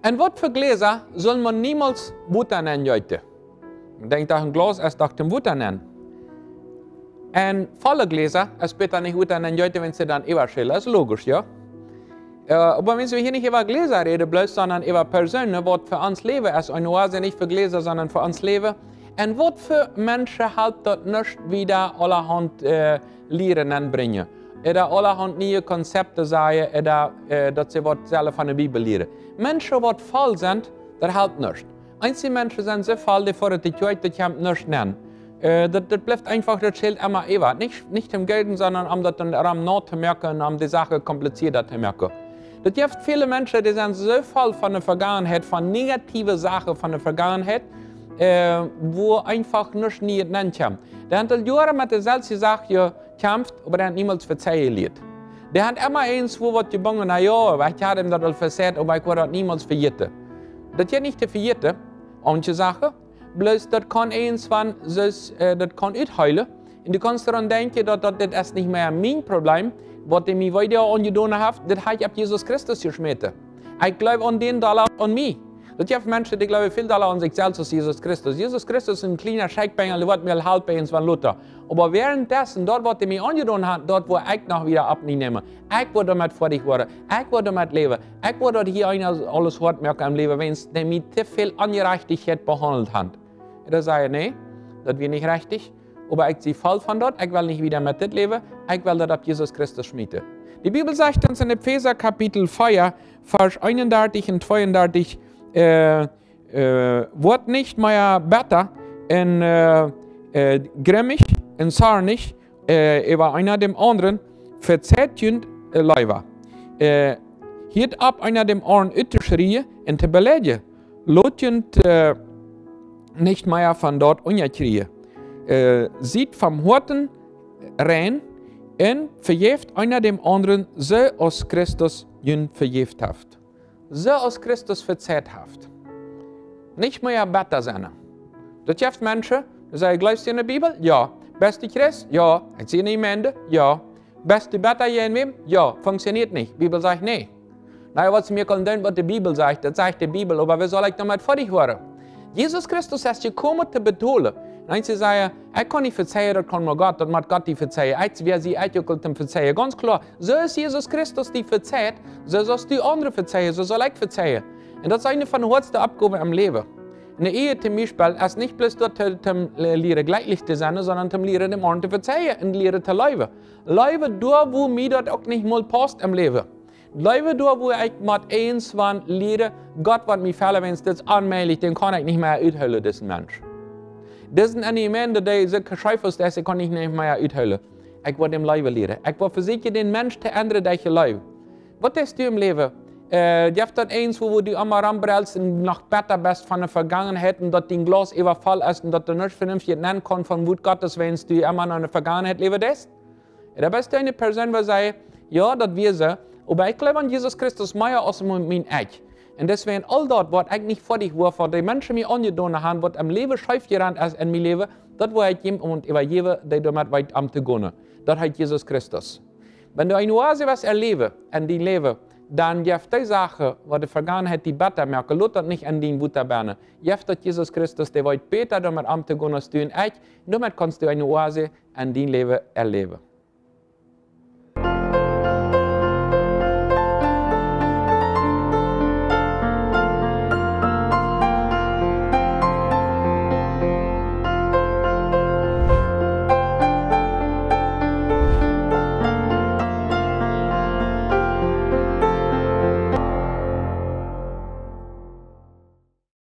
Und was für Gläser soll man niemals Wasser nennen heute? Ich denke, ein Glas ist doch dem Wasser nennen. Und volle Gläser ist bitte nicht Wasser nennen heute, wenn sie dann überschillen. Das ist logisch, ja? Aber wenn wir hier nicht über Gläser reden, bloß, sondern über Personen, was für uns Leben ist, eine Oase nicht für Gläser, sondern für uns Leben. Und was für Menschen halt dort nicht wieder allerhand Lehren anbringen. Oder allerhand neue Konzepte sagen, oder dass sie was selber von der Bibel lehren. Menschen, die voll sind, das halt nicht. Einige Menschen sind so voll, die vor der Tür, die haben nicht nennen. Das bleibt einfach, das Schild immer ewig. Nicht im Gelten, sondern um das am Nord zu merken, um die Sache komplizierter zu merken. Das gibt viele Menschen, die sind so voll von der Vergangenheit, von negativen Sachen von der Vergangenheit, wo einfach nicht nie nennen kann. Der hat Jahre mit der selben Sache gekämpft, aber der hat niemals verzeihen liet. Der hat immer eins, wo was gebungen, na ja, ich habe ihm das versagt, aber ich werde das niemals verjäten. Das ist nicht der verjäten, manche Sachen, bloß das kann eins von, das kann utheilen. Und du kannst daran denken, dass das nicht mehr mein Problem, was ich mir weiter angetan habe, das habe ich ab Jesus Christus geschmissen. Ich glaube an den Dollar an mich. Das gibt Menschen, die glauben viel Dollar an sich selbst als Jesus Christus. Jesus Christus ist ein kleiner Scheikbengel, der wird mir halb bei uns von Luther. Aber währenddessen, dort, was er mir angetan hat, dort, wo ich noch wieder abnehme, ich will damit fertig werden, ich will damit leben, ich will dort hier alles hart merken am Leben, wenn es mich zu viel Ungerechtigkeit behandelt hat. Da sage ich, nee, das wird nicht richtig. Aber ich sehe voll von dort, ich will nicht wieder mit das leben, ich will das ab Jesus Christus schmieden. Die Bibel sagt uns in Epheser Kapitel 4, Vers 31 und 32, wird nicht mehr besser und grimmig und zornig über einer dem anderen, verzerrend Leiber. Hielt ab einer dem anderen Ütterschrie und te beläge, lotjend nicht mehr von dort unkriege. Sieht vom Horten rein und verjeft einer dem anderen, so aus Christus jün verjeft haft. So aus Christus verzehrt haft. Nicht mehr besser sein. Das gibt Menschen, die sagen, glaubst du in der Bibel? Ja. Bist du Christ? Ja. Ich sehe nicht Ende? Ja. Bist du besser hier in wem? Ja. Funktioniert nicht. Die Bibel sagt, nee. Naja, was mir kann denken, was die Bibel sagt, das sagt die Bibel, aber wie soll ich damit fertig werden? Jesus Christus ist gekommen zu betonen. Und sie sagen, ich kann nicht verzeihen, das kann nur Gott, das macht Gott die verzeihen. Wer sie eingekommen zum Verzeihen. Ganz klar, so ist Jesus Christus die verzeiht, so sollst du andere verzeihen, so soll ich verzeihen. Und das ist eine von den höchsten Abgaben im Leben. In der Ehe zum Beispiel ist nicht bloß dort zum Lehren gleichlich zu sein, sondern zum Lehren dem anderen zu verzeihen und Lehren zu leben. Leben da, wo mir das auch nicht mal passt im Leben. Leben da, wo ich mit eins von Lehren, Gott wird mich fällen, wenn es das anmählich, den kann ich nicht mehr uthüllen, diesen Mensch. Das sind eine Menschen, die so geschäufelt ist, kann ich nicht mehr uthüllen. Ich will dem Leben lehren. Ich will versuchen, den Menschen zu ändern, der ich lebe. Was ist du im Leben? Du hast dort eins, wo du immer ranbrellst und noch besser bist von der Vergangenheit und dass dein Glas übervoll ist und dass du nicht vernünftig nennen kannst von Wut Gottes, wenn du immer noch in der Vergangenheit lebst. Da bist du eine Person, die sagt, ja, das wir so, aber ich glaube an Jesus Christus mehr als mein Ich. Und deswegen all das, was ich nicht vor dich war, was die Menschen mir angetan haben, was am Leben schief gerannt ist in meinem Leben, das war ich ihm und übergeben, der damit weit am zu gehen. Das hat Jesus Christus. Wenn du eine Oase was erlebst in deinem Leben, dann gibt die Sache, was die Vergangenheit die besser merken, lohnt das nicht an deinen Wutterbären. Gibt das Jesus Christus, der weit besser damit am zu gehen als du und ich, damit kannst du eine Oase in deinem Leben erleben.